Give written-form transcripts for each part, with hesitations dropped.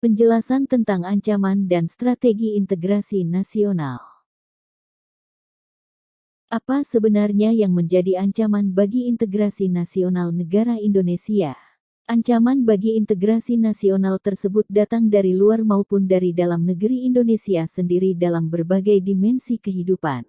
Penjelasan tentang ancaman dan strategi integrasi nasional. Apa sebenarnya yang menjadi ancaman bagi integrasi nasional negara Indonesia? Ancaman bagi integrasi nasional tersebut datang dari luar maupun dari dalam negeri Indonesia sendiri dalam berbagai dimensi kehidupan.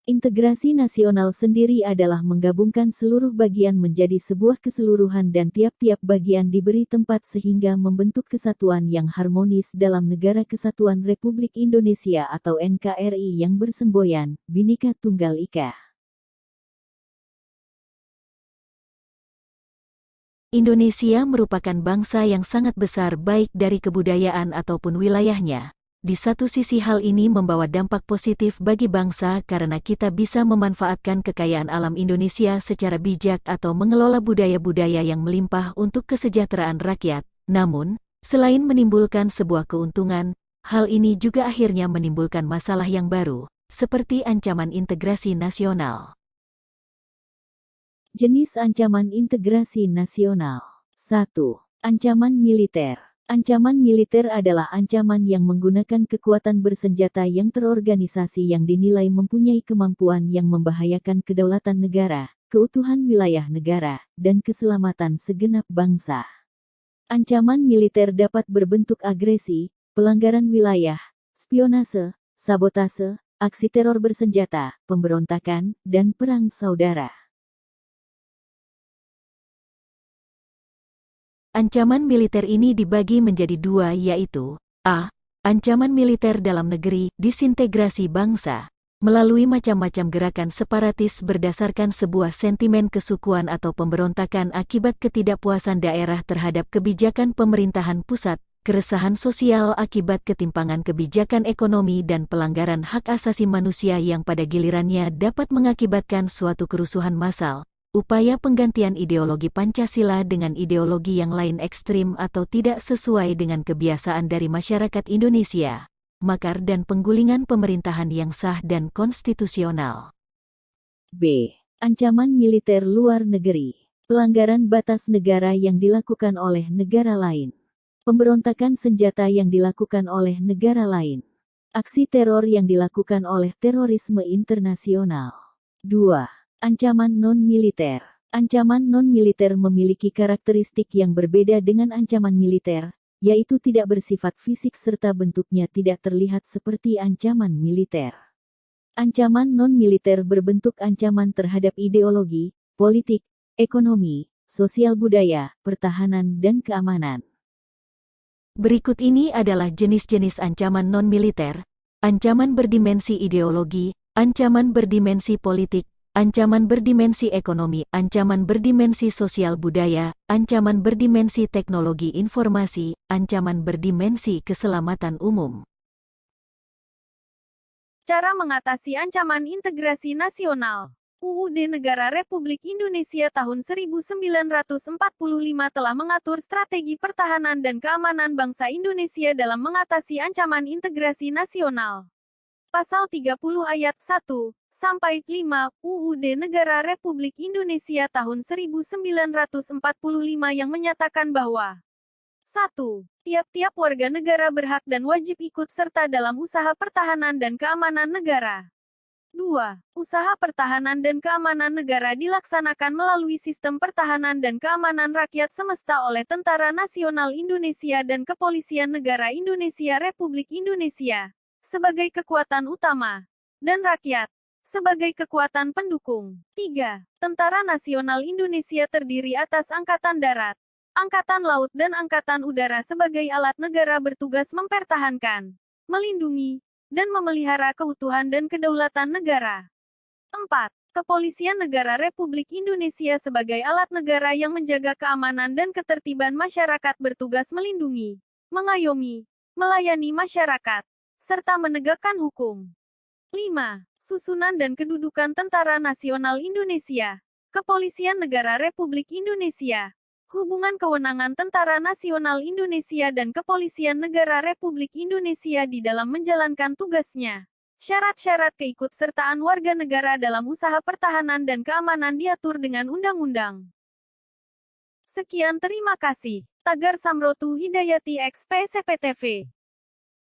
Integrasi nasional sendiri adalah menggabungkan seluruh bagian menjadi sebuah keseluruhan dan tiap-tiap bagian diberi tempat sehingga membentuk kesatuan yang harmonis dalam Negara Kesatuan Republik Indonesia atau NKRI yang bersemboyan, Bhinneka Tunggal Ika. Indonesia merupakan bangsa yang sangat besar baik dari kebudayaan ataupun wilayahnya. Di satu sisi hal ini membawa dampak positif bagi bangsa karena kita bisa memanfaatkan kekayaan alam Indonesia secara bijak atau mengelola budaya-budaya yang melimpah untuk kesejahteraan rakyat. Namun, selain menimbulkan sebuah keuntungan, hal ini juga akhirnya menimbulkan masalah yang baru, seperti ancaman integrasi nasional. Jenis ancaman integrasi nasional. 1. Ancaman militer. Ancaman militer adalah ancaman yang menggunakan kekuatan bersenjata yang terorganisasi yang dinilai mempunyai kemampuan yang membahayakan kedaulatan negara, keutuhan wilayah negara, dan keselamatan segenap bangsa. Ancaman militer dapat berbentuk agresi, pelanggaran wilayah, spionase, sabotase, aksi teror bersenjata, pemberontakan, dan perang saudara. Ancaman militer ini dibagi menjadi dua yaitu A. Ancaman militer dalam negeri, disintegrasi bangsa, melalui macam-macam gerakan separatis berdasarkan sebuah sentimen kesukuan atau pemberontakan akibat ketidakpuasan daerah terhadap kebijakan pemerintahan pusat, keresahan sosial akibat ketimpangan kebijakan ekonomi dan pelanggaran hak asasi manusia yang pada gilirannya dapat mengakibatkan suatu kerusuhan massal. Upaya penggantian ideologi Pancasila dengan ideologi yang lain ekstrim atau tidak sesuai dengan kebiasaan dari masyarakat Indonesia, makar dan penggulingan pemerintahan yang sah dan konstitusional. B. Ancaman militer luar negeri. Pelanggaran batas negara yang dilakukan oleh negara lain. Pemberontakan senjata yang dilakukan oleh negara lain. Aksi teror yang dilakukan oleh terorisme internasional. 2. Ancaman non-militer. Ancaman non-militer memiliki karakteristik yang berbeda dengan ancaman militer, yaitu tidak bersifat fisik serta bentuknya tidak terlihat seperti ancaman militer. Ancaman non-militer berbentuk ancaman terhadap ideologi, politik, ekonomi, sosial budaya, pertahanan dan keamanan. Berikut ini adalah jenis-jenis ancaman non-militer: ancaman berdimensi ideologi, ancaman berdimensi politik, ancaman berdimensi ekonomi, ancaman berdimensi sosial budaya, ancaman berdimensi teknologi informasi, ancaman berdimensi keselamatan umum. Cara mengatasi ancaman integrasi nasional. UUD Negara Republik Indonesia tahun 1945 telah mengatur strategi pertahanan dan keamanan bangsa Indonesia dalam mengatasi ancaman integrasi nasional. Pasal 30 ayat 1 sampai 5 UUD Negara Republik Indonesia tahun 1945 yang menyatakan bahwa 1. Tiap-tiap warga negara berhak dan wajib ikut serta dalam usaha pertahanan dan keamanan negara. 2. Usaha pertahanan dan keamanan negara dilaksanakan melalui sistem pertahanan dan keamanan rakyat semesta oleh Tentara Nasional Indonesia dan Kepolisian Negara Indonesia Republik Indonesia sebagai kekuatan utama, dan rakyat sebagai kekuatan pendukung. 3. Tentara Nasional Indonesia terdiri atas Angkatan Darat, Angkatan Laut dan Angkatan Udara sebagai alat negara bertugas mempertahankan, melindungi, dan memelihara keutuhan dan kedaulatan negara. 4. Kepolisian Negara Republik Indonesia sebagai alat negara yang menjaga keamanan dan ketertiban masyarakat bertugas melindungi, mengayomi, melayani masyarakat, serta menegakkan hukum. 5. Susunan dan kedudukan Tentara Nasional Indonesia, Kepolisian Negara Republik Indonesia, hubungan kewenangan Tentara Nasional Indonesia dan Kepolisian Negara Republik Indonesia di dalam menjalankan tugasnya. Syarat-syarat keikutsertaan warga negara dalam usaha pertahanan dan keamanan diatur dengan undang-undang. Sekian, terima kasih. Tagar Samrotu Hidayati XP CPTV.